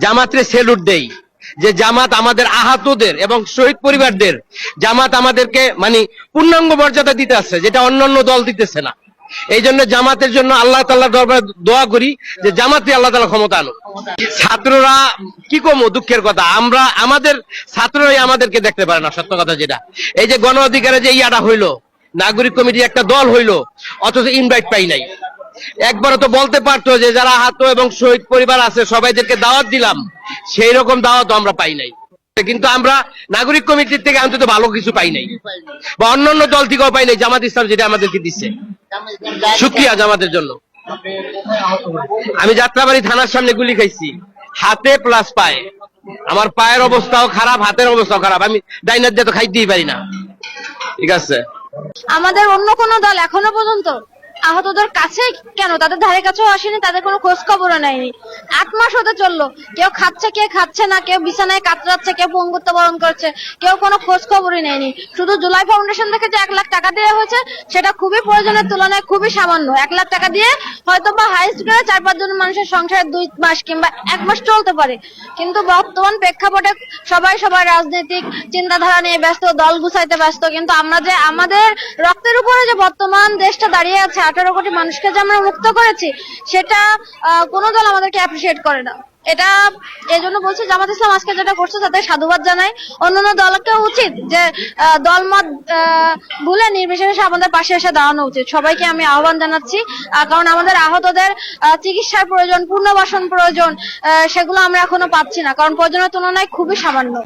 জামাতরে salute দেই যে জামাত আমাদের আহতদের এবং শহীদ পরিবারদের জামাত আমাদেরকে মানে পূর্ণাঙ্গ মর্যাদা দিতে আসছে, যেটা অন্যান্য দল দিতেছে না। এই জন্য জামাতের জন্য আল্লাহ তাআলার দরবারে দোয়া করি যে জামাতে আল্লাহ তাআলা ক্ষমতা আনুক। ছাত্ররা কি কমো দুঃখের কথা, আমরা আমাদের ছাত্ররাই আমাদেরকে দেখতে পারে না। সত্য কথা যেটা, এই যে গণ অধিকারে যে ইয়াটা হইলো, নাগরিক কমিটির একটা দল হইলো, অথচ ইনভাইট পাই নাই। একবারও তো বলতে পারতো যে যারা আহত এবং শহীদ পরিবার আছে সবাইদেরকে দাওয়াত দিলাম, সেই রকম দাওয়াত আমরা পাই নাই। কিন্তু আমরা নাগরিক কমিটির থেকে অন্তত ভালো কিছু পাই নাই, বা অন্যান্য দল থেকেও পাই নাই। জামাত ইসলাম যেটা আমাদেরকে দিচ্ছে, শুকরিয়া জামাতের জন্য। আমি যাত্রাবাড়ি থানার সামনে গুলি খাইছি, হাতে প্লাস পায়ে। আমার পায়ের অবস্থাও খারাপ, হাতের অবস্থাও খারাপ। আমি ডাইনার দিয়ে তো খাইতেই পারি না। ঠিক আছে, আমাদের অন্য কোনো দল এখনো পর্যন্ত আহতদের কাছে কেন, তাদের ধারে কাছেও আসেনি, তাদের কোনো খোঁজ খবরও নেয়নি। 8 মাস হতে চললো, কেউ খাচ্ছে কে খাচ্ছে না, কেউ বিছানায় কাতরাচ্ছে, কেউ পঙ্গুত্ব বরণ করছে, কেউ কোনো খোঁজ খবরই নেয়নি। শুধু জুলাই ফাউন্ডেশন থেকে যে 1 লাখ টাকা দেওয়া হয়েছে সেটা খুবই প্রয়োজনের তুলনায় খুবই সামান্য। 1 লাখ টাকা দিয়ে হয়তো বা হাইস্ট করে 4-5 জন মানুষের সংসারে 2 মাস কিংবা 1 মাস চলতে পারে। কিন্তু বর্তমান প্রেক্ষাপটে সবাই সবার রাজনৈতিক চিন্তাধারা নিয়ে ব্যস্ত, দল গুছাইতে ব্যস্ত। কিন্তু আমরা যে আমাদের রক্তের উপরে যে বর্তমান দেশটা দাঁড়িয়ে আছে, 18 কোটি মানুষকে যে আমরা মুক্ত করেছি, সেটা কোনো দল আমাদেরকে অ্যাপ্রিসিয়েট করে না। এটা এই জন্য বলছি জামাত ইসলাম আজকে যেটা করছে তাদের সাধুবাদ জানাই। অন্যান্য দলকেও উচিত যে দলমত ভুলে নির্বিশেষে আমাদের পাশে এসে দাঁড়ানো উচিত। সবাইকে আমি আহ্বান জানাচ্ছি, কারণ আমাদের আহতদের চিকিৎসার প্রয়োজন, পুনর্বাসন প্রয়োজন, সেগুলো আমরা এখনো পাচ্ছি না, কারণ প্রয়োজনের তুলনায় খুবই সামান্য।